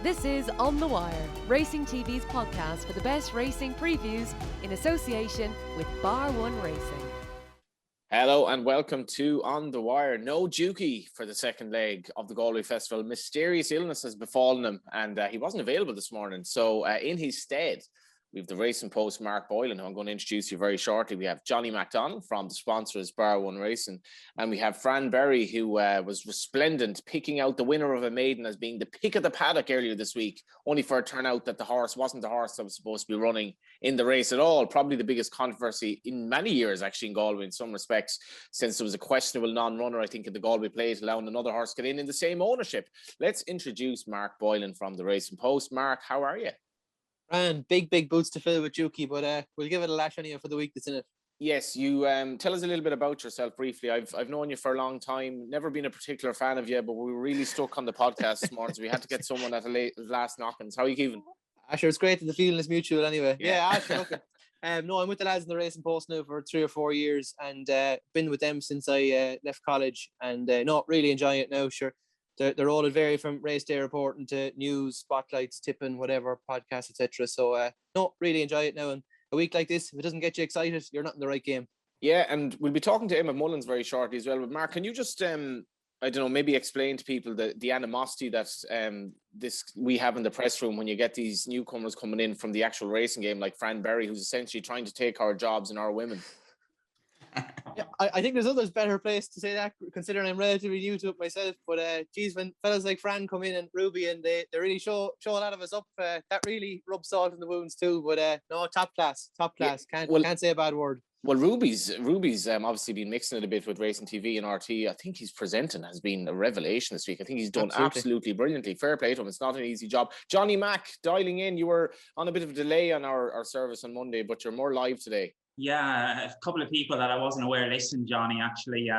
This is On The Wire, Racing TV's podcast for the best racing previews in association with Bar One Racing. Hello and welcome to On The Wire. No Dukey for the second leg of the Galway Festival. Mysterious illness has befallen him and he wasn't available this morning. So in his stead, we have the Racing Post Mark Boylan, who I'm going to introduce you very shortly. We have Johnny McDonnel from the sponsors Bar One Racing. And we have Fran Berry, who was resplendent, picking out the winner of a maiden as being the pick of the paddock earlier this week, only for it to turn out that the horse wasn't the horse that was supposed to be running in the race at all. Probably the biggest controversy in many years, actually, in Galway in some respects, since there was a questionable non-runner, I think, in the Galway Plate, allowing another horse to get in the same ownership. Let's introduce Mark Boylan from the Racing Post. Mark, how are you? And big boots to fill with Dukey, but we'll give it a lash anyway for the week that's in it. Yes, you tell us a little bit about yourself briefly. I've known you for a long time, never been a particular fan of you, but we were really stuck on the podcast this morning, so we had to get someone at the last knockings. How are you keeping? Sure, it's great that the feeling is mutual anyway. Yeah, okay. No, I'm with the lads in the Racing Post now for 3 or 4 years and been with them since I left college and not really enjoying it now, sure. They're all vary from race day reporting to news, spotlights, tipping, whatever, podcasts, etc. So, no, really enjoy it now. And a week like this, if it doesn't get you excited, you're not in the right game. Yeah, and we'll be talking to Emmet Mullins very shortly as well. But Mark, can you just, I don't know, maybe explain to people the animosity that we have in the press room when you get these newcomers coming in from the actual racing game, like Fran Berry, who's essentially trying to take our jobs and our women. Yeah, I think there's others better place to say that, considering I'm relatively new to it myself. But geez, when fellas like Fran come in and Ruby and they really show a lot of us up, that really rubs salt in the wounds too. But no, top class. Yeah, can't say a bad word. Well, Ruby's obviously been mixing it a bit with Racing TV and RT. I think his presenting has been a revelation this week. I think he's done absolutely brilliantly. Fair play to him. It's not an easy job. Johnny Mac, dialing in. You were on a bit of a delay on our service on Monday, but you're more live today. Yeah, a couple of people that I wasn't aware listened, Johnny, actually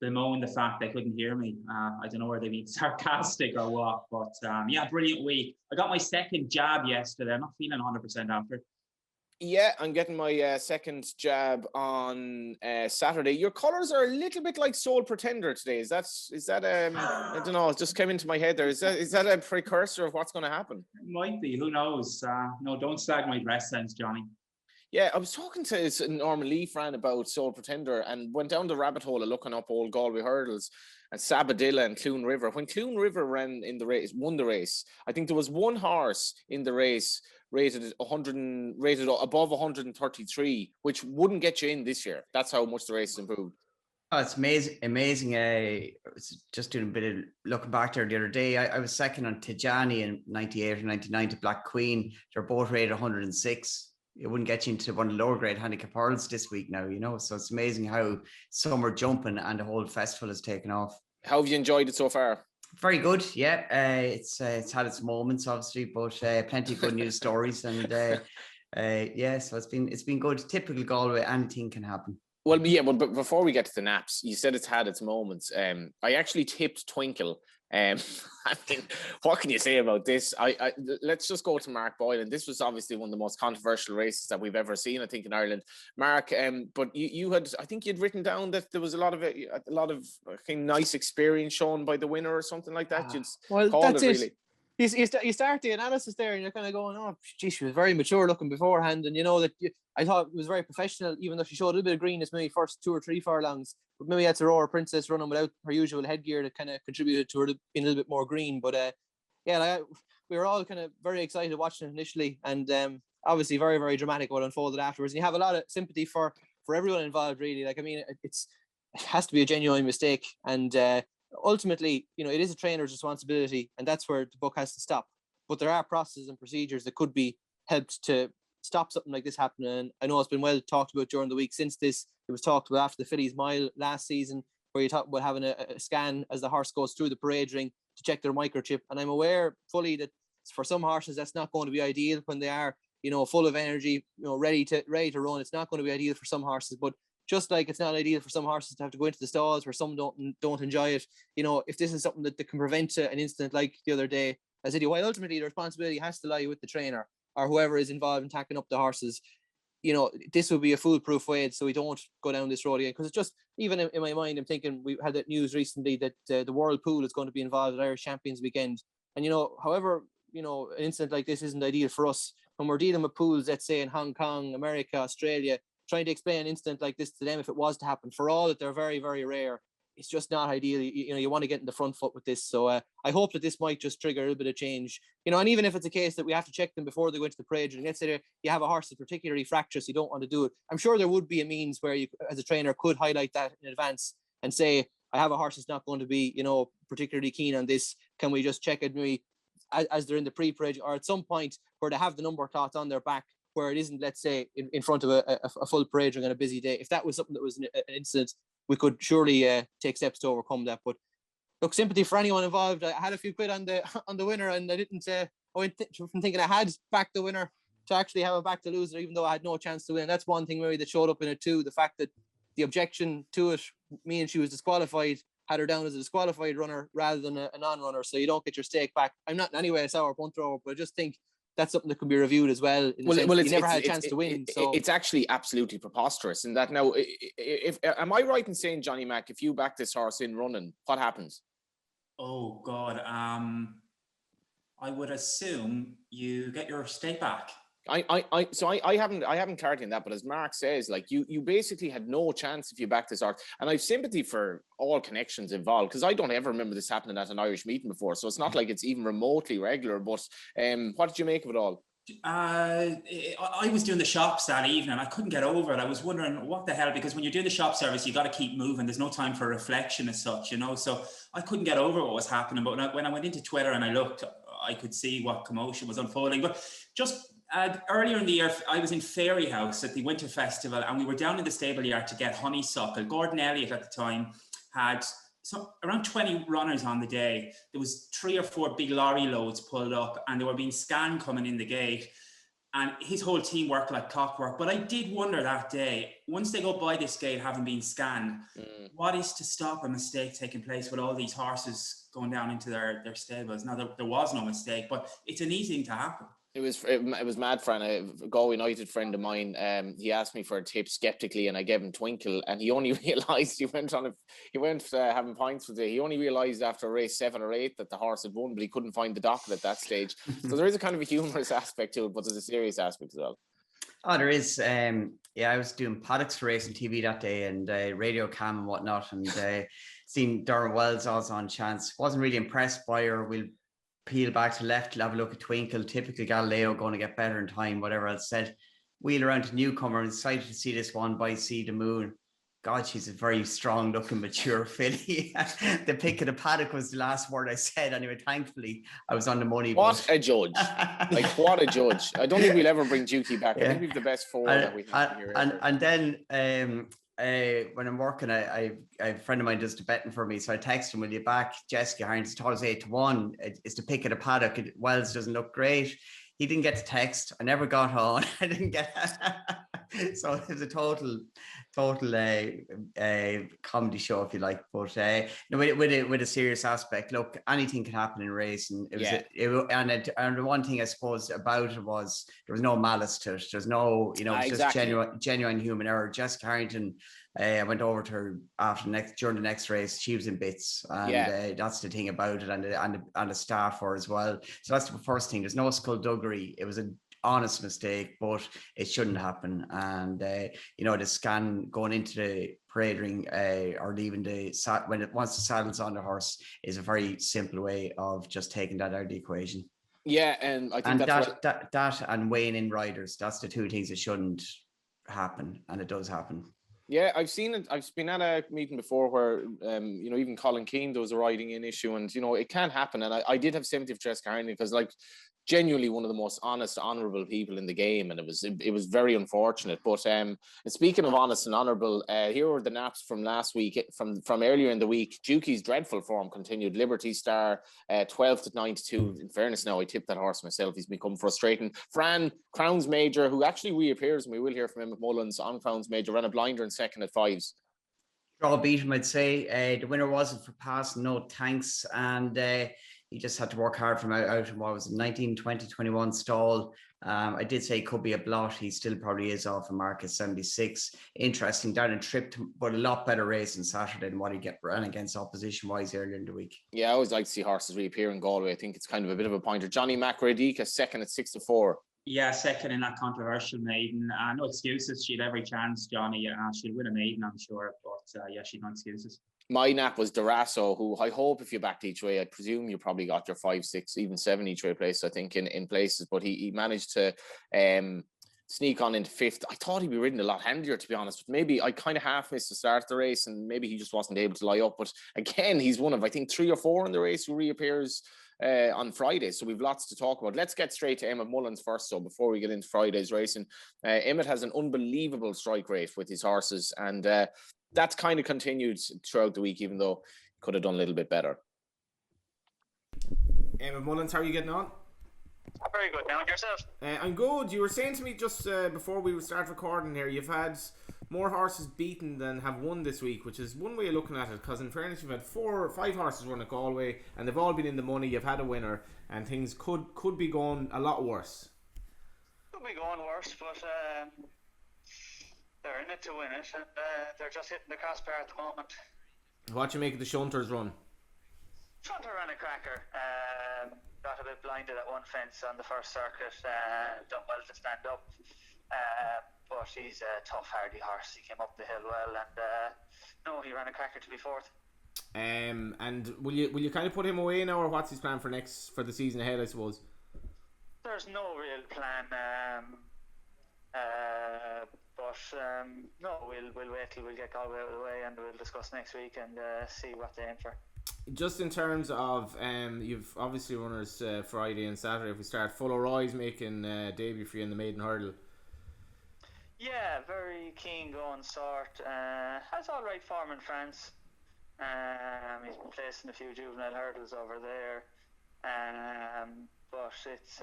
bemoaned the fact they couldn't hear me. I don't know whether they being sarcastic or what, but yeah, brilliant week. I got my second jab yesterday. I'm not feeling 100% after. Yeah, I'm getting my second jab on Saturday. Your colours are a little bit like Soul Pretender today. Is that I don't know, it just came into my head there. Is that a precursor of what's going to happen? It might be, who knows? No, don't slag my dress sense, Johnny. Yeah, I was talking to Norman Lee, Fran, about Soul Pretender and went down the rabbit hole of looking up old Galway hurdles and Sabadilla and Clune River. When Clune River won the race, I think there was one horse in the race rated above 133, which wouldn't get you in this year. That's how much the race has improved. Oh, it's amazing. I was just doing a bit of looking back there the other day. I was second on Tijani in 98 or 99 to Black Queen. They're both rated 106. It wouldn't get you into one of the lower grade handicap hurdles this week now, so it's amazing how some are jumping and the whole festival has taken off. How have you enjoyed it so far? Very good, yeah. It's had its moments, obviously, but plenty of good news stories and yeah, so it's been good. Typical Galway, anything can happen. Well, yeah, but before we get to the naps, you said it's had its moments. I actually tipped Twinkle. I mean, what can you say about this? Let's just go to Mark Boylan. This was obviously one of the most controversial races that we've ever seen, I think, in Ireland. Mark, but you had, I think you'd written down that there was a lot of nice experience shown by the winner or something like that. Well, that's it. Really. You start the analysis there and you're kind of going, oh, geez, she was very mature looking beforehand. And I thought it was very professional, even though she showed a little bit of greenness maybe first 2 or 3 furlongs. But maybe that's Aurora Princess running without her usual headgear that kind of contributed to her being a little bit more green. But we were all kind of very excited watching it initially. And obviously very, very dramatic what unfolded afterwards. And you have a lot of sympathy for everyone involved, really. Like, I mean, it has to be a genuine mistake. And ultimately, it is a trainer's responsibility, and that's where the buck has to stop. But there are processes and procedures that could be helped to stop something like this happening. And I know it's been well talked about during the week since this. It was talked about after the Fillies Mile last season, where you talk about having a scan as the horse goes through the parade ring to check their microchip. And I'm aware fully that for some horses that's not going to be ideal when they are, full of energy, ready to run. It's not going to be ideal for some horses, but just like it's not ideal for some horses to have to go into the stalls where some don't enjoy it. If this is something that can prevent an incident like the other day, I said, while ultimately the responsibility has to lie with the trainer or whoever is involved in tacking up the horses, this would be a foolproof way so we don't go down this road again. Because it's just, even in my mind, I'm thinking we had that news recently that the World Pool is going to be involved at Irish Champions Weekend. And, however an incident like this isn't ideal for us. When we're dealing with pools, let's say in Hong Kong, America, Australia, trying to explain an incident like this to them, if it was to happen, for all that they're very, very rare, it's just not ideal. You want to get in the front foot with this. So I hope that this might just trigger a little bit of change. And even if it's a case that we have to check them before they go into the parade, and let's say you have a horse that's particularly fractious, you don't want to do it. I'm sure there would be a means where you, as a trainer, could highlight that in advance and say, I have a horse that's not going to be, particularly keen on this. Can we just check it maybe as they're in the pre-parade, or at some point where they have the number cloth on their back, where it isn't, let's say, in front of a full parade on a busy day. If that was something that was an incident, we could surely take steps to overcome that. But look, sympathy for anyone involved. I had a few quid on the winner, and I didn't. I went from thinking I had backed the winner to actually have a back the loser, even though I had no chance to win. That's one thing maybe that showed up in it too. The fact that the objection to it, meaning she was disqualified, had her down as a disqualified runner rather than a non-runner, so you don't get your stake back. I'm not in any way a sour punt thrower, but I just think that's something that can be reviewed as well. You never had a chance to win. So it's actually absolutely preposterous in that. Now, if am I right in saying, Johnny Mac, if you back this horse in running, what happens? Oh God, I would assume you get your stake back. I haven't clarity on that, but as Mark says, like you basically had no chance if you back this horse, and I've sympathy for all connections involved, because I don't ever remember this happening at an Irish meeting before, so it's not like it's even remotely regular. But what did you make of it all? I was doing the shops that evening. I couldn't get over it. I was wondering what the hell, because when you're doing the shop service, you got to keep moving. There's no time for reflection as such, so I couldn't get over what was happening. But when I went into Twitter and I looked, I could see what commotion was unfolding. But just earlier in the year, I was in Fairy House at the Winter Festival, and we were down in the stable yard to get honeysuckle. Gordon Elliott at the time had around 20 runners on the day. There was 3 or 4 big lorry loads pulled up, and they were being scanned coming in the gate. And his whole team worked like clockwork. But I did wonder that day, once they go by this gate having been scanned, what is to stop a mistake taking place with all these horses going down into their stables? Now, there was no mistake, but it's an easy thing to happen. It was mad, Fran. A Galway United friend of mine, he asked me for a tip skeptically, and I gave him Twinkle, and he only realised he went having pints with it. He only realised after race 7 or 8 that the horse had won, but he couldn't find the docket at that stage. So there is a kind of a humorous aspect to it, but there's a serious aspect as well. Oh, there is. I was doing paddocks for Racing TV that day, and radio cam and whatnot, and seen Darren Wells also on chance. Wasn't really impressed by her. We'll peel back to left, have a look at Twinkle, typical Galileo, going to get better in time, whatever else said. Wheel around to Newcomer, and excited to see this one by Sea the Moon. God, she's a very strong looking, mature filly. The pick of the paddock was the last word I said. Anyway, thankfully, I was on the money. What a judge. Like, what a judge. I don't think we'll ever bring Dukey back. I think we've the best 4 that we have here. And then when I'm working, I a friend of mine does the betting for me, so I text him, will you back Jessica Harrington? Told us 8-1. It's the pick of the paddock. Wells doesn't look great. He didn't get the text. I never got on. I didn't get so it was a total comedy show, if you like. But with a serious aspect, look, anything can happen in racing. And the one thing I suppose about it was there was no malice to it. There's no, it's just genuine human error. Jessica Harrington, I went over to her during the next race. She was in bits, and that's the thing about it, and the staff were as well. So that's the first thing. There's no skullduggery. It was an honest mistake, but it shouldn't happen. And the scan going into the parade ring or leaving once the saddle's on the horse is a very simple way of just taking that out of the equation. Yeah, and I think that and weighing in riders, that's the 2 things that shouldn't happen, and it does happen. Yeah, I've seen it. I've been at a meeting before where, even Colin Keane, there was a riding in issue, and, it can happen. And I did have sympathy for Jessica Harrington, because, like, genuinely one of the most honest, honourable people in the game, and it was very unfortunate. But speaking of honest and honourable, here were the naps from last week, from earlier in the week. Dukey's dreadful form continued. Liberty Star 12-9-2. In fairness, now I tipped that horse myself. He's become frustrating. Fran, Crowns Major, who actually reappears, and we will hear from Emmet Mullins on Crowns Major, ran a blinder in second at 5s. Draw beat him, I'd say. The winner wasn't for passing, no thanks, and he just had to work hard from out in what was it, 19, 20, 21 stall. I did say it could be a blot. He still probably is off a mark at 76. Interesting down and tripped, but a lot better race on Saturday than what he ran against opposition wise earlier in the week. Yeah, I always like to see horses reappear in Galway. I think it's kind of a bit of a pointer. Johnny McRadika, second at 6-4. Yeah, second in that controversial maiden. No excuses. She had every chance, Johnny. She'll win a maiden, I'm sure. But yeah, she'd no excuses. My nap was Durasso, who I hope if you backed each way, I presume you probably got your 5, 6, even 7 each way place, I think, in places. But he managed to sneak on into 5th. I thought he'd be ridden a lot handier, to be honest. But maybe I kind of half missed the start of the race, and maybe he just wasn't able to lie up. But again, he's one of, I think, 3 or 4 in the race who reappears on Friday. So we've lots to talk about. Let's get straight to Emmet Mullins first. So before we get into Friday's racing, Emmet has an unbelievable strike rate with his horses, and that's kind of continued throughout the week, even though he could have done a little bit better. Emmet Mullins, how are you getting on? Very good. Now, and yourself? I'm good. You were saying to me just before we start recording here, you've had more horses beaten than have won this week, which is one way of looking at it, because in fairness, you've had 4 or 5 horses run at Galway, and they've all been in the money. You've had a winner, and things could be going a lot worse. Could be going worse, but they're in it to win it, and they're just hitting the crossbar at the moment. What do you make of the Shunters run? Shunter ran a cracker. Got a bit blinded at one fence on the first circuit. Done well to stand up. But he's a tough, hardy horse. He came up the hill well, and he ran a cracker to be 4th. And will you kind of put him away now, or what's his plan for the season ahead, I suppose? There's no real plan. We'll wait till we get Galway out of the way, and we'll discuss next week and see what they aim for. Just in terms of you've obviously runners Friday and Saturday. If we start, Full O'Roy's making debut for you in the maiden hurdle. Yeah, very keen going sort. Has all right form in France. He's been placing a few juvenile hurdles over there. But it's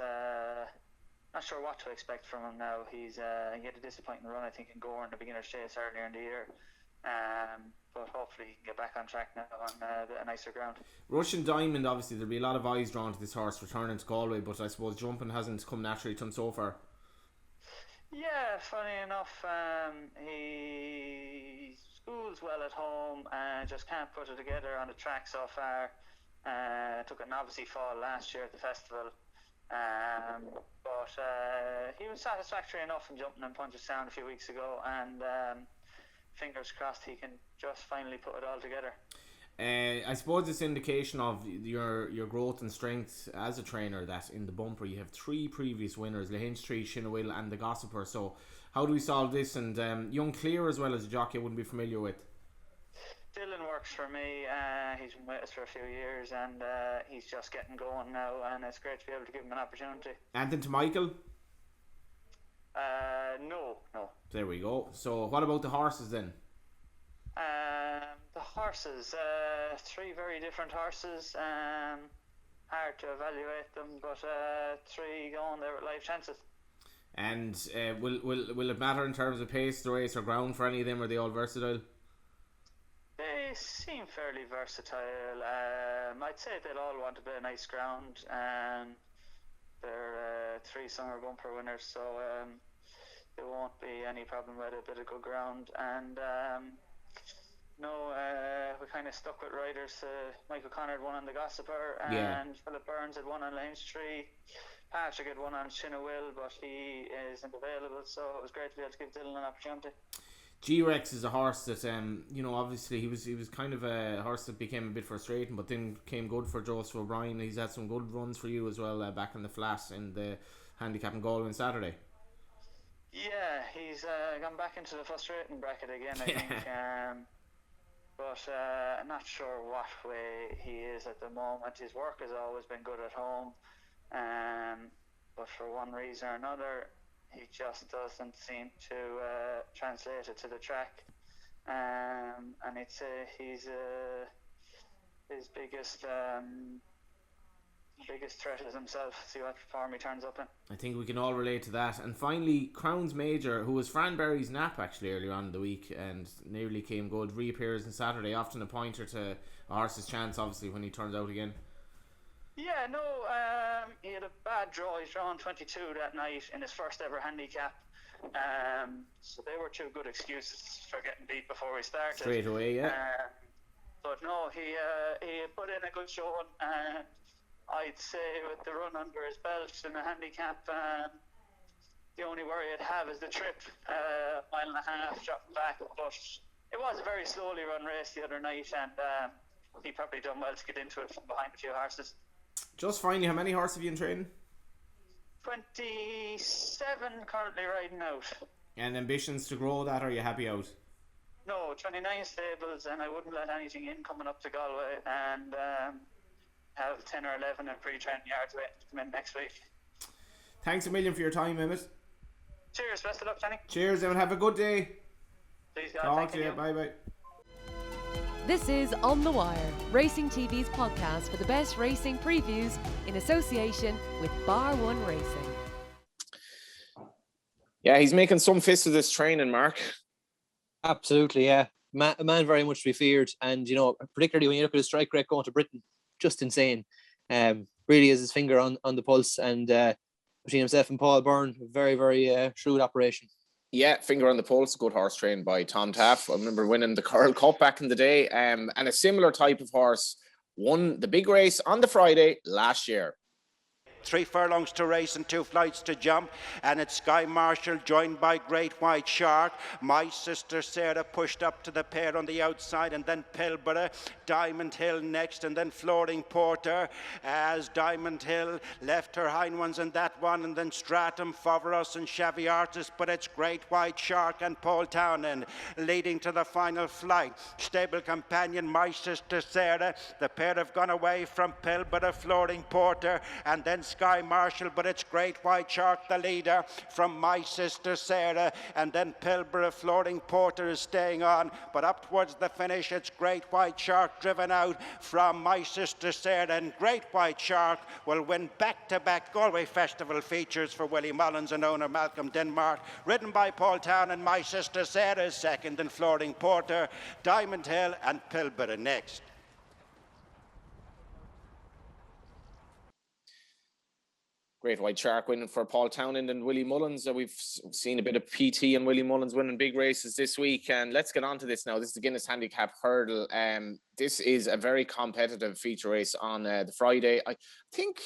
not sure what to expect from him now. He had a disappointing run, I think, in Gore in the beginner's chase earlier in the year. But hopefully he can get back on track now on a nicer ground. Russian Diamond, obviously there'll be a lot of eyes drawn to this horse returning to Galway, but I suppose jumping hasn't come naturally to him so far. Yeah, funny enough, he schools well at home and just can't put it together on the track so far. Took an obviously fall last year at the festival, but he was satisfactory enough in jumping in Punchestown a few weeks ago, and fingers crossed he can just finally put it all together. I suppose it's indication of your growth and strength as a trainer that in the bumper you have 3 previous winners, Lahinch Tree, Shinawil and the Gossiper. So how do we solve this? And young Clear as well as a jockey I wouldn't be familiar with. Dylan works for me. He's been with us for a few years, and he's just getting going now, and it's great to be able to give him an opportunity. Anything to Michael? No. There we go. So what about the horses then? The horses, 3 very different horses. Hard to evaluate them, but 3 going there with live chances. And will it matter in terms of pace, the race, or ground for any of them? Are they all versatile? They seem fairly versatile. I'd say they'll all want a bit of nice ground. They're 3 summer bumper winners, so there won't be any problem with a bit of good ground. And we kind of stuck with riders. Michael Connor had one on the Gossiper, and Philip Burns had one on Lahinch Tree. Patrick had one on Shinawil, but he isn't available, so it was great to be able to give Dylan an opportunity. G-Rex is a horse that obviously he was kind of a horse that became a bit frustrating, but then came good for Joseph O'Brien. He's had some good runs for you as well, back in the flat in the handicap in Galway on Saturday. Yeah, he's gone back into the frustrating bracket again, I think. But I'm not sure what way he is at the moment. His work has always been good at home, but for one reason or another, he just doesn't seem to translate it to the track. And it's his biggest threat is himself. See what form he turns up in. I think we can all relate to that. And finally, Crown's Major, who was Fran Berry's nap actually earlier on in the week and nearly came good, reappears on Saturday, often a pointer to a horse's chance obviously when he turns out again. Yeah, no, he had a bad draw. He's drawn 22 that night in his first ever handicap. So they were two good excuses for getting beat before we started. Straight away, yeah. But no, he put in a good showing. I'd say with the run under his belt in the handicap, the only worry I'd have is the trip, mile and a half, dropping back. But it was a very slowly run race the other night, and he probably done well to get into it from behind a few horses. Just finally, how many horses have you in training? 27 currently riding out. And ambitions to grow that, or are you happy out? No, 29 stables, and I wouldn't let anything in coming up to Galway, and have 10 or 11 in pre-training yards waiting to come in next week. Thanks a million for your time, Emmet. Cheers, best of luck, Johnny. Cheers, Emmet. Have a good day. Please, God, Talk thank to you. Bye-bye. This is On The Wire, Racing TV's podcast for the best racing previews in association with Bar One Racing. Yeah, he's making some fists of this training, Mark. Absolutely, yeah. A man very much to be feared. And, you know, particularly when you look at his strike rate going to Britain, just insane. Really has his finger on the pulse. And between himself and Paul Byrne, very, very shrewd operation. Yeah, finger on the pulse. Good horse trained by Tom Taff. I remember winning the Curl Cup back in the day. And a similar type of horse won the big race on the Friday last year. 3 furlongs to race and 2 flights to jump, and it's Sky Marshall joined by Great White Shark. My Sister Sarah pushed up to the pair on the outside, and then Pilbara, Diamond Hill next, and then Floating Porter as Diamond Hill left her hind ones in that one, and then Stratum, Foveros and Chevy Artist, but it's Great White Shark and Paul Townend leading to the final flight. Stable companion My Sister Sarah, the pair have gone away from Pilbara, Floating Porter, and then Sky Marshall, but it's Great White Shark the leader from My Sister Sarah, and then Pilbara, Floating Porter is staying on, but up towards the finish it's Great White Shark driven out from My Sister Sarah, and Great White Shark will win back-to-back Galway Festival features for Willie Mullins and owner Malcolm Denmark, ridden by Paul Town, and My Sister Sarah is second, and Floating Porter, Diamond Hill and Pilbara next. Great White Shark winning for Paul Townend and Willie Mullins. We've seen a bit of PT and Willie Mullins winning big races this week. And let's get on to this now. This is the Guinness Handicap Hurdle. This is a very competitive feature race on the Friday. I think,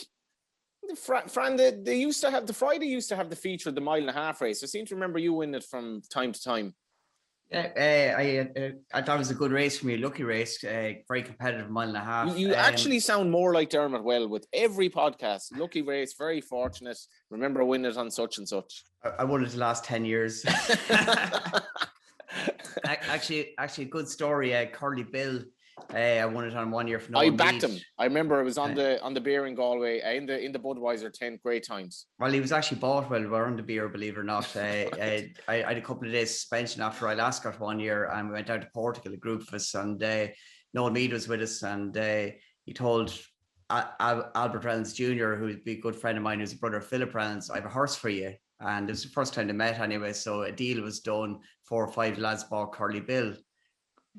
Fran, they used to have, the Friday used to have the feature of the mile and a half race. I seem to remember you winning it from time to time. Yeah, I thought it was a good race for me, lucky race, very competitive mile and a half. You actually sound more like Dermot Well with every podcast. Lucky race, very fortunate. Remember winning it on such and such. I won it the last 10 years. actually, a good story. Curly Bill, I won it on 1 year for no. I backed him. I remember it was on the beer in Galway, in the Budweiser tent. Great times. Well, he was actually bought while we were on the beer, believe it or not. I had a couple of days suspension after I last got 1 year, and we went down to Portugal, a group of us, and Noel Mead was with us, and he told Albert Reynolds Jr., who'd be a good friend of mine, who's a brother of Philip Reynolds, I have a horse for you. And it was the first time they met anyway, so a deal was done. 4 or 5 lads bought Curly Bill.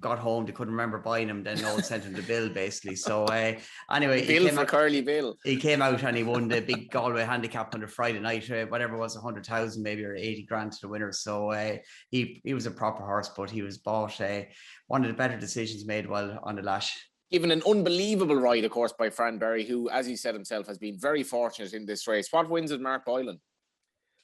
Got home, they couldn't remember buying him. Then Noel sent him the bill, basically. So anyway, bill for Curly Bill. He came out and he won the big Galway handicap on the Friday night. Whatever it was, 100,000 maybe, or 80 grand to the winner. So he was a proper horse, but he was bought. One of the better decisions made while on the lash. Given an unbelievable ride, of course, by Fran Berry, who, as he said himself, has been very fortunate in this race. What wins it, Mark Boylan?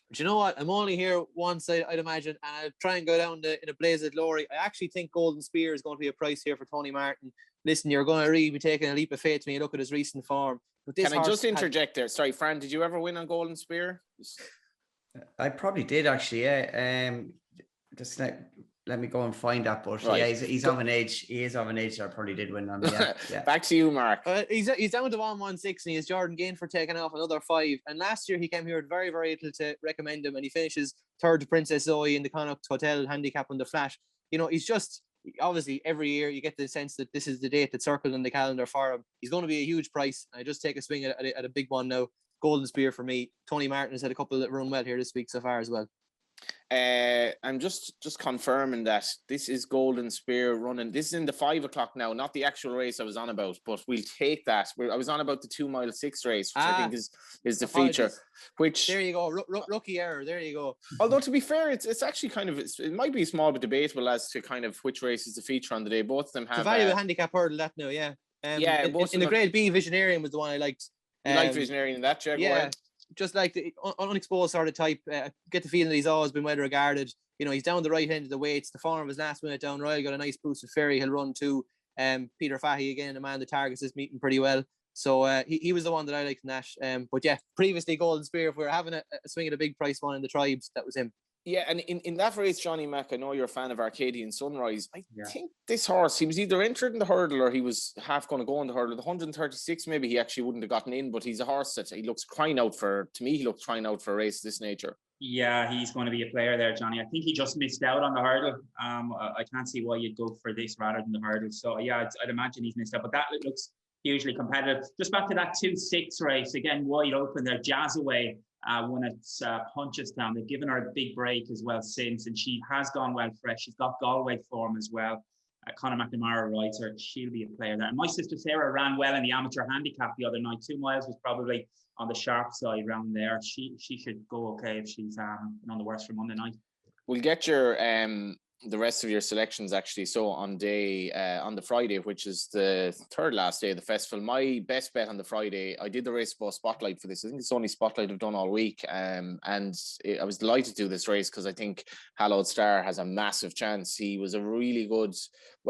But you know what? I'm only here once, I'd imagine, and I'll try and go down in a blaze of glory. I actually think Golden Spear is going to be a price here for Tony Martin. Listen, you're going to really be taking a leap of faith when you look at his recent form. But this Can I just interject there? Sorry, Fran, did you ever win on Golden Spear? I probably did, actually, yeah. Just let me go and find that, but right. Yeah, he's of an age. He is of an age that I probably did win on. Yeah. Back to you, Mark. He's down to 116, and he has Jordan Gain for taking off another 5. And last year he came here with very, very little to recommend him, and he finishes third to Princess Zoe in the Connacht Hotel handicap on the flat. You know, he's just obviously every year you get the sense that this is the date that's circled in the calendar for him. He's going to be a huge price. I just take a swing at a big one now. Golden Spear for me. Tony Martin has had a couple that run well here this week so far as well. I'm just confirming that this is Golden Spear running. This is in the 5 o'clock now, not the actual race I was on about, but we'll take that. I was on about the 2 mile 6 race, which I think is the feature. Which there you go, rookie error. There you go. Although to be fair, it's actually kind of it might be small but debatable as to kind of which race is the feature on the day. Both of them have it's a valuable handicap hurdle that now. Yeah. In the Grade B, Visionarian was the one I liked. You liked Visionarian in that, Jack? Yeah. Just like the unexposed sort of type, get the feeling that he's always been well regarded. You know, he's down the right end of the weights. The form of his last minute down Royal got a nice boost with Ferry. He'll run too. Peter Fahey again, a man that targets his meeting pretty well. So he was the one that I liked in that. But yeah, previously Golden Spear, if we were having a swing at a big price one in the Tribes, that was him. Yeah, and in that race, Johnny Mac, I know you're a fan of Arcadian Sunrise. I think this horse, he was either entered in the hurdle or he was half going to go in the hurdle. The 136, maybe he actually wouldn't have gotten in, but he's a horse that he looks crying out for. To me, he looks crying out for a race of this nature. Yeah, he's going to be a player there, Johnny. I think he just missed out on the hurdle. I can't see why you'd go for this rather than the hurdle. So yeah, I'd imagine he's missed out, but that looks hugely competitive. Just back to that 2-6 race, again, wide open there. Jazzaway won its Punchestown. They've given her a big break as well since, and she has gone well fresh. She's got Galway form as well. Conor McNamara rides her. She'll be a player there. And my sister Sarah ran well in the amateur handicap the other night. 2 miles was probably on the sharp side round there. She should go okay if she's none the worse for Monday night. We'll get your the rest of your selections actually. So on the Friday, which is the third last day of the festival, my best bet on the Friday, I did the race ball spotlight for this. I think it's the only spotlight I've done all week. I was delighted to do this race because I think Hallowed Star has a massive chance. He was a really good,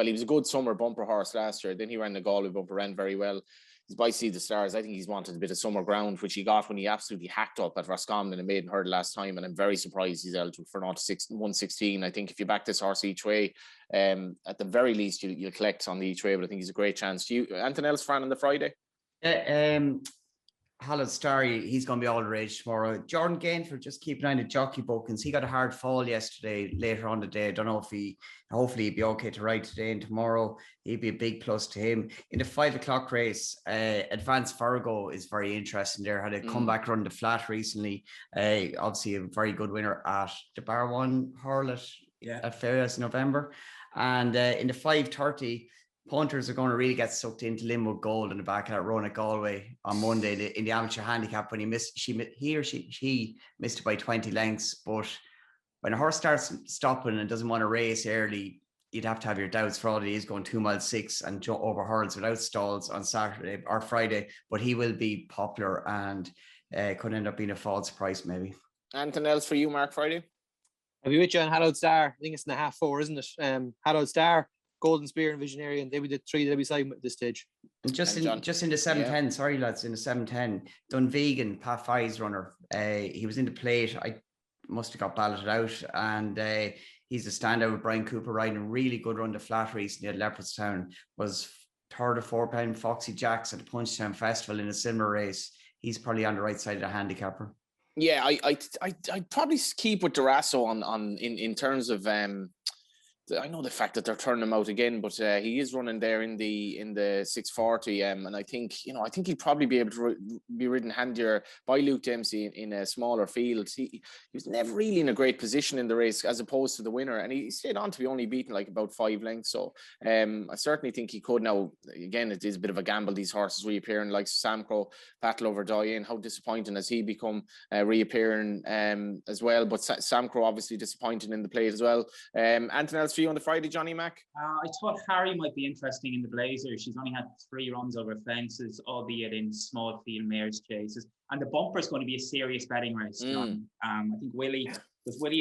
he was a good summer bumper horse last year. Then he ran the Galway bumper, ran very well. He's by Sea the Stars. I think he's wanted a bit of summer ground, which he got when he absolutely hacked up at Roscommon in a maiden hurdle last time. And I'm very surprised he's eligible for 116. I think if you back this horse each way, at the very least, you'll collect on the each way. But I think he's a great chance. Anything else, Fran, on the Friday? Hallowed Star, he's going to be all the rage tomorrow. Jordan Gainford, just keep an eye on the jockey bookings. He got a hard fall yesterday, later on the day. I don't know if hopefully he'd be okay to ride today and tomorrow. He'd be a big plus to him. In the 5 o'clock race, Advanced Fargo is very interesting there. Had a comeback run the flat recently. Obviously a very good winner at the Bar 1 hurl at Fairs in November. And in the 5:30, punters are going to really get sucked into Linwood Gold in the back of that run at Galway on Monday in the amateur handicap. When he missed it by 20 lengths. But when a horse starts stopping and doesn't want to race early, you'd have to have your doubts for all that he's going 2 miles 6 and jump over hurdles without stalls on Saturday or Friday. But he will be popular and could end up being a false price maybe. Anything else for you, Mark, Friday? I'll be with you on Hallowed Star. I think it's in the 4:30, isn't it? Hallowed Star, Golden Spear and Visionary, and they would the three they'll be siding at this stage. And just in the 7:10, sorry lads, in the 7:10, Dunvegan, Pat Fye's runner, he was in the plate. I must have got balloted out, and he's a standout with Brian Cooper riding a really good run to flat recently at Leopardstown. Was third or £4 Foxy Jacks at the Punchestown Festival in a similar race. He's probably on the right side of the handicapper. Yeah, I'd probably keep with Durasso on in terms of I know the fact that they're turning him out again, but he is running there in the 640, and I think he'd probably be able to be ridden handier by Luke Dempsey in a smaller field. He was never really in a great position in the race as opposed to the winner, and he stayed on to be only beaten like about 5 lengths. So I certainly think he could. Now again, it is a bit of a gamble, these horses reappearing, like Samcro, Battle Over Diane. How disappointing has he become reappearing as well? But Samcro obviously disappointing in the plate as well. Anything else for you on the Friday, Johnny Mac? I thought Harry might be interesting in the Blazer. She's only had 3 runs over fences, albeit in small field mares chases. And the bumper is going to be a serious betting race. I think Willie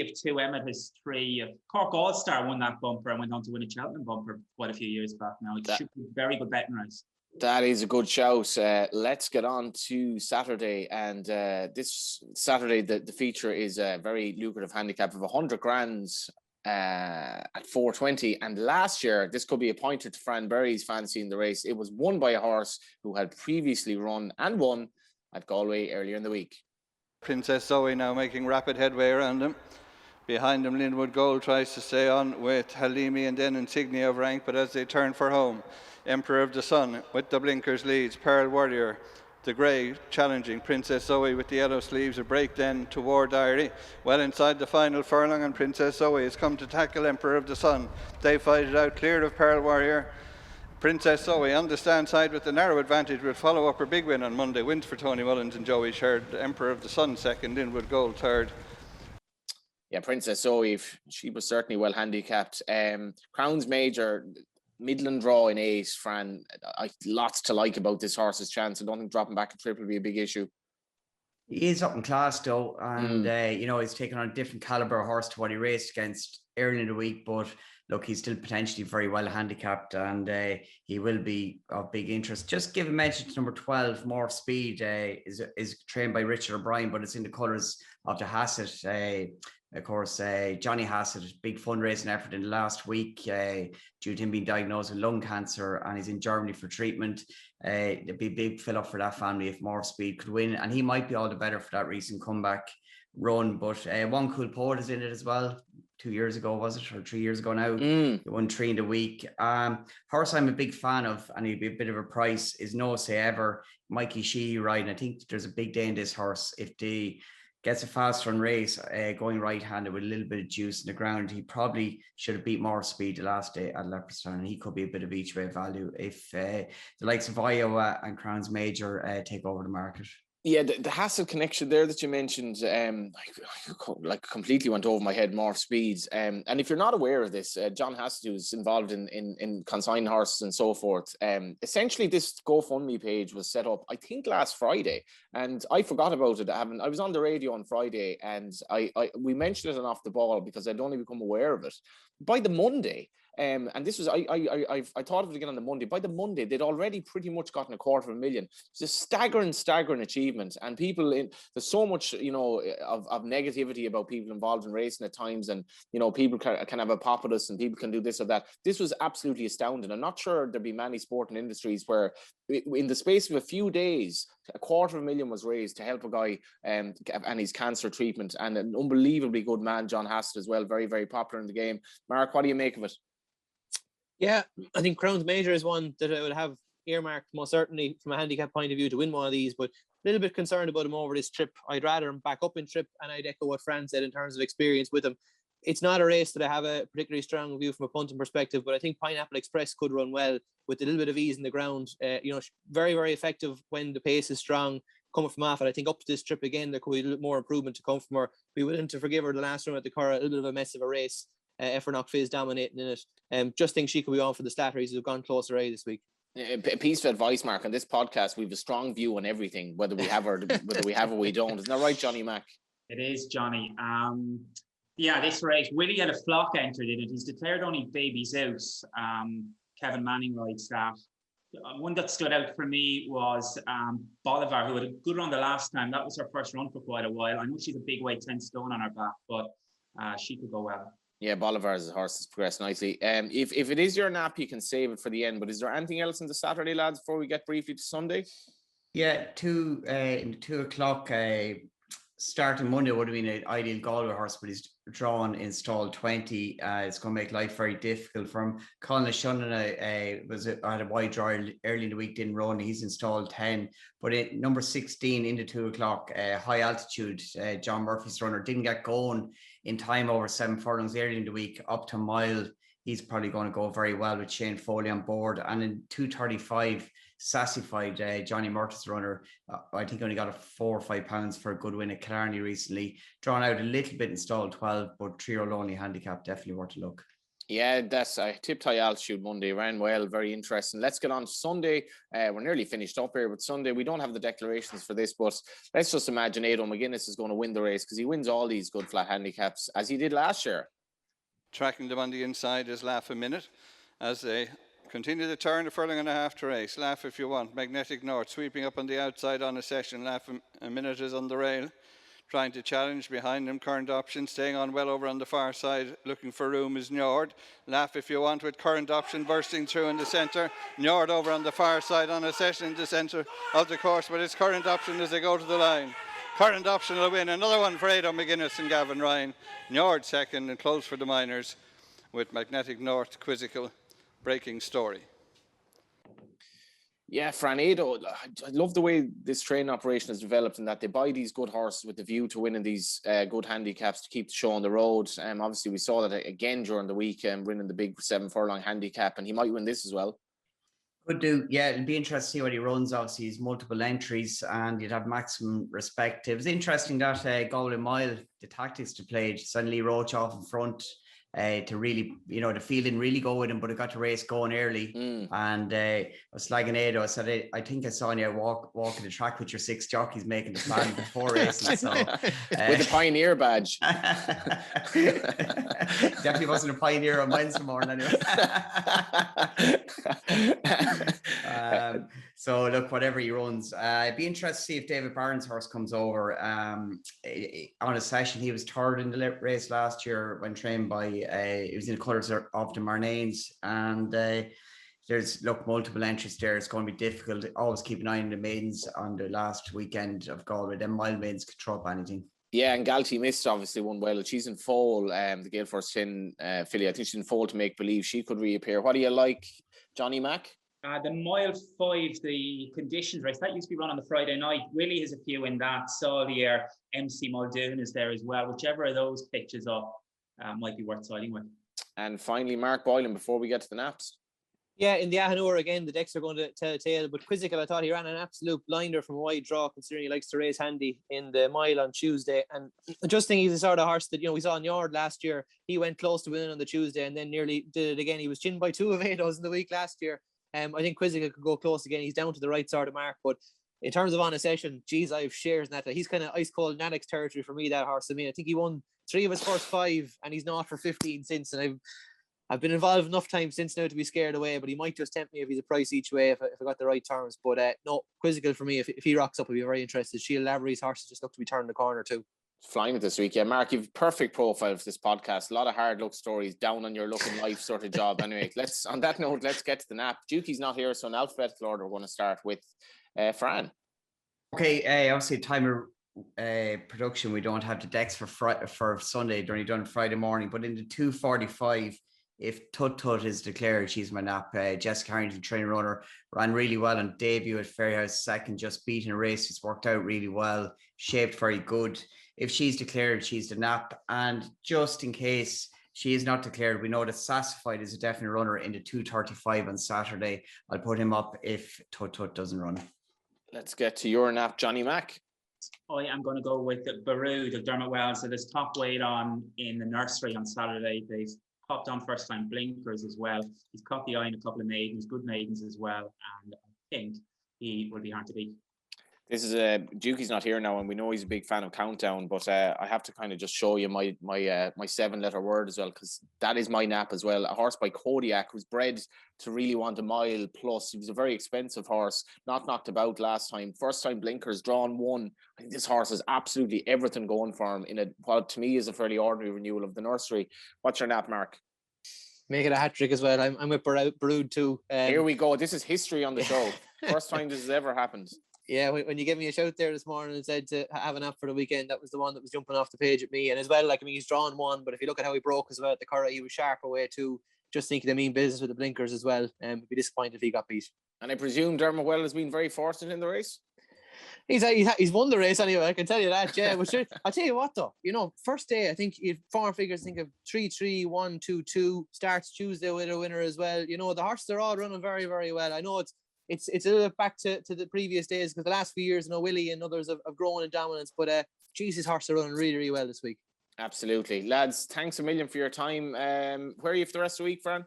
of 2, Emmet has 3. Cork All-Star won that bumper and went on to win a Cheltenham bumper quite a few years back now. It should be a very good betting race. That is a good shout. Let's get on to Saturday. And this Saturday, the feature is a very lucrative handicap of 100 grands at 4:20, and last year this could be a pointer to Fran Berry's fancy in the race. It was won by a horse who had previously run and won at Galway earlier in the week. Princess Zoe now making rapid headway around him. Behind him, Linwood Gold tries to stay on with Halimi and then Insignia of Rank, but as they turn for home, Emperor of the Sun with the blinkers leads. Pearl Warrior The grey challenging Princess Zoe with the yellow sleeves, a break then toward Diary. Well inside the final furlong, and Princess Zoe has come to tackle Emperor of the Sun. They fight it out clear of Pearl Warrior. Princess Zoe on the stand side with the narrow advantage will follow up her big win on Monday. Wins for Tony Mullins and Joey Sherd. Emperor of the Sun second, Linwood Gold third. Yeah, Princess Zoe, she was certainly well handicapped. Crown's Major, Midland draw in 8, Fran. Lots to like about this horse's chance. I don't think dropping back a trip will be a big issue. He is up in class though, and he's taken on a different caliber horse to what he raced against early in the week. But look, he's still potentially very well handicapped, and he will be of big interest. Just give a mention to number 12, More Speed, is trained by Richard O'Brien, but it's in the colours of the Hassett. Of course, Johnny Hassett, big fundraising effort in the last week due to him being diagnosed with lung cancer, and he's in Germany for treatment. It'd be a big fill up for that family if More Speed could win, and he might be all the better for that recent comeback run. But One Cool Poet is in it as well. 2 years ago, was it, or 3 years ago now? He won 3 in the week. Horse I'm a big fan of, and he'd be a bit of a price, is No Say Ever. Mikey Sheehy riding. I think there's a big day in this horse. If they gets a fast run race, going right-handed with a little bit of juice in the ground, he probably should have beat More Speed the last day at Leopardstown, and he could be a bit of each-way value if the likes of Iowa and Crown's Major take over the market. Yeah, the Hassett connection there that you mentioned, like completely went over my head. More Speeds, and if you're not aware of this, John Hassett, who's involved in consigned horses and so forth, essentially this GoFundMe page was set up, I think, last Friday, and I forgot about it. I was on the radio on Friday, and we mentioned it on Off the Ball because I'd only become aware of it by the Monday. And this was I thought of it again on the Monday. By the Monday, they'd already pretty much gotten $250,000. It's a staggering achievement. And there's so much, of negativity about people involved in racing at times, and people can have a pop at us, and people can do this or that. This was absolutely astounding. I'm not sure there'd be many sporting industries where, in the space of a few days, $250,000 was raised to help a guy and his cancer treatment, and an unbelievably good man, John Hassett, as well, very, very popular in the game. Mark, what do you make of it? Yeah, I think Crown's Major is one that I would have earmarked most certainly from a handicap point of view to win one of these, but a little bit concerned about him over this trip. I'd rather him back up in trip, and I'd echo what Fran said in terms of experience with him. It's not a race that I have a particularly strong view from a punting perspective, but I think Pineapple Express could run well with a little bit of ease in the ground. Very, very effective when the pace is strong coming from off it. I think up to this trip again, there could be a little more improvement to come from her. Be willing to forgive her the last run at the Curragh, a little bit of a mess of a race. Effernock Fizz dominating in it. Just think she could be on for the Slatteries, who've gone closer this week. A piece of advice, Mark, on this podcast, we have a strong view on everything, whether we have or we don't. Isn't that right, Johnny Mack? It is, Johnny. This race, Willie had a flock entered in it. He's declared only Baby Zeus. Kevin Manning rides that. One that stood out for me was Bolivar, who had a good run the last time. That was her first run for quite a while. I know she's a big weight, 10 stone on her back, but she could go well. Yeah, Bolivar's horse has progressed nicely. If it is your nap, you can save it for the end. But is there anything else on the Saturday, lads, before we get briefly to Sunday? Yeah, in 2 o'clock starting Monday would have been an ideal Galway horse, but he's drawn in stall 20. It's going to make life very difficult for him. Colin Shunnan had a wide draw early in the week, didn't run. He's installed 10. But at number 16 into 2 o'clock, high altitude, John Murphy's runner, didn't get going in time over 7 furlongs early in the week, up to a mile. He's probably going to go very well with Shane Foley on board. And in 2:35, Sassified, Johnny Murtagh's runner, I think only got a £4 or £5 for a good win at Killarney recently. Drawn out a little bit in stall 12, but 3-year-old only handicap, definitely worth a look. Yeah, that's I tipped high altitude Monday, ran well, very interesting. Let's get on to Sunday. We're nearly finished up here with Sunday. We don't have the declarations for this, but let's just imagine Aidan McGuinness is going to win the race because he wins all these good flat handicaps as he did last year. Tracking them on the inside is Laugh a Minute as they continue the turn, a furlong and a half to race. Laugh If You Want, Magnetic North, sweeping up on the outside on a session. Laugh a Minute is on the rail, trying to challenge behind him. Current Option staying on well over on the far side, looking for room is Njord. Laugh If You Want with Current Option bursting through in the centre. Njord over on the far side on a session in the centre of the course, but it's Current Option as they go to the line. Current Option will win. Another one for Aidan McGuinness and Gavin Ryan. Njord second and close for the Miners with Magnetic North, Quizzical, Breaking Story. Yeah, Franedo, I love the way this training operation has developed, and that they buy these good horses with the view to winning these good handicaps to keep the show on the road. Obviously, we saw that again during the week, winning the big 7 furlong handicap, and he might win this as well. Could do, yeah. It'll be interesting to see what he runs. Obviously, he's multiple entries, and you'd have maximum respect. It was interesting that Galway Mile, the tactics to play, suddenly Roach off in front. To really, the field didn't really go with him, but it got the race going early. And I was slagging Ado. I said, I think I saw you walking the track with your 6 jockeys making the plan before racing. So, with a Pioneer badge. Definitely wasn't a Pioneer on Wednesday morning anyway. So look, whatever he runs, it'd be interesting to see if David Barron's horse comes over. On a session, he was third in the race last year when trained by, he was in the colours of the Marnains, and there's multiple entries there. It's going to be difficult. Always keep an eye on the maidens on the last weekend of Galway. Them wild maidens could throw up anything. Yeah, and Galty missed obviously one well. She's in foal, the Gale Force 10 filly. I think she's in foal to make believe she could reappear. What do you like, Johnny Mack? The mile 5, the conditions race, that used to be run on the Friday night. Willie has a few in that. Solier, MC Muldoon is there as well. Whichever of those pitches up might be worth siding with. And finally, Mark Boylan, before we get to the naps. Yeah, in the Ahanur again, the decks are going to tell a tale. But Quizzical, I thought he ran an absolute blinder from a wide draw, considering he likes to race handy in the mile on Tuesday. And I just think he's the sort of horse that, we saw in Yard last year. He went close to winning on the Tuesday and then nearly did it again. He was chinned by 2 of Ados in the week last year. I think Quizzical could go close again. He's down to the right sort of mark. But in terms of on a session, geez, I have shares in that. He's kind of ice cold Nannix territory for me, that horse. I mean, I think he won 3 of his first 5 and he's not for 15 since. And I've been involved enough times since now to be scared away, but he might just tempt me if he's a price each way if I got the right terms. But no, Quizzical for me, if he rocks up, I'll be very interested. Sheila Lavery's horses just look to be turning the corner too. Flying it this week. Yeah, Mark, you've perfect profile for this podcast. A lot of hard luck stories, down on your luck in life sort of job. Anyway, on that note, let's get to the nap. Dukey's not here, so in alphabetical order, we're going to start with Fran. Okay, obviously time of production, we don't have the decks for Sunday. They're only done Friday morning, but in the 2:45, if Tut Tut is declared, she's my nap. Jessica Harrington, trainer runner, ran really well on debut at Fairhouse second, just beating a race. It's worked out really well, shaped very good. If she's declared, she's the nap. And just in case she is not declared, we know that Sassified is a definite runner in the 2:35 on Saturday. I'll put him up if Tut Tut doesn't run. Let's get to your nap, Johnny Mack. I am going to go with the Baroud of Dermot Wells. So there's top weight on in the nursery on Saturday. They've popped on first time blinkers as well. He's caught the eye in a couple of maidens, good maidens as well. And I think he will be hard to beat. This is Dukey's not here now, and we know he's a big fan of Countdown, but I have to kind of just show you my 7-letter word as well, because that is my nap as well. A horse by Kodiak, who's bred to really want a mile plus. He was a very expensive horse, not knocked about last time. First time blinkers, drawn 1. I think this horse has absolutely everything going for him in what to me is a fairly ordinary renewal of the nursery. What's your nap, Mark? Make it a hat trick as well. I'm with Baroud too. Here we go. This is history on the show. First time this has ever happened. Yeah, when you gave me a shout there this morning and said to have an app for the weekend, that was the one that was jumping off the page at me. And as well, he's drawn 1, but if you look at how he broke as well at the Curragh, he was sharp away too. Just thinking the mean business with the blinkers as well. I'd be disappointed if he got beat. And I presume Dermot Well has been very fortunate in the race? He's won the race anyway, I can tell you that, yeah. But sure, I'll tell you what though, first day, I think if farm figures think of 3-3, 1-2-2, starts Tuesday with a winner as well. The horses are all running very, very well. I know it's a little bit back to the previous days, because the last few years, Willie and others have grown in dominance, but Jesus, horses are running really, really well this week. Absolutely. Lads, thanks a million for your time. Where are you for the rest of the week, Fran?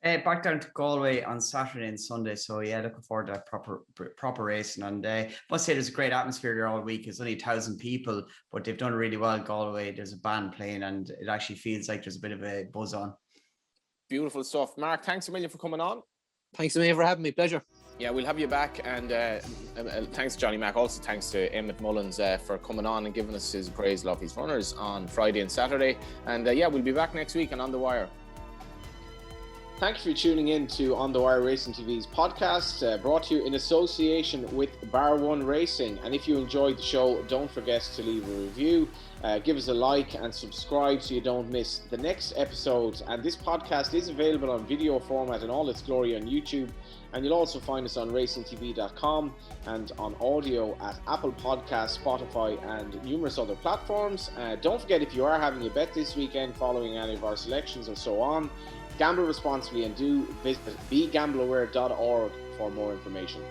Back down to Galway on Saturday and Sunday, so yeah, looking forward to that proper racing. And must say there's a great atmosphere there all week. It's only 1,000 people, but they've done really well in Galway. There's a band playing and it actually feels like there's a bit of a buzz on. Beautiful stuff. Mark, thanks a million for coming on. Thanks a million for having me. Pleasure. Yeah, we'll have you back, and thanks to Johnny Mack. Also thanks to Emmet Mullins for coming on and giving us his praise of his runners on Friday and Saturday. And yeah, we'll be back next week and On The Wire. Thank you for tuning in to On the Wire Racing TV's podcast, brought to you in association with Bar One Racing. And if you enjoyed the show, don't forget to leave a review, give us a like and subscribe so you don't miss the next episode. And this podcast is available on video format in all its glory on YouTube. And you'll also find us on racingtv.com and on audio at Apple Podcasts, Spotify and numerous other platforms. Don't forget, if you are having a bet this weekend following any of our selections or so on, gamble responsibly and do visit begambleaware.org for more information.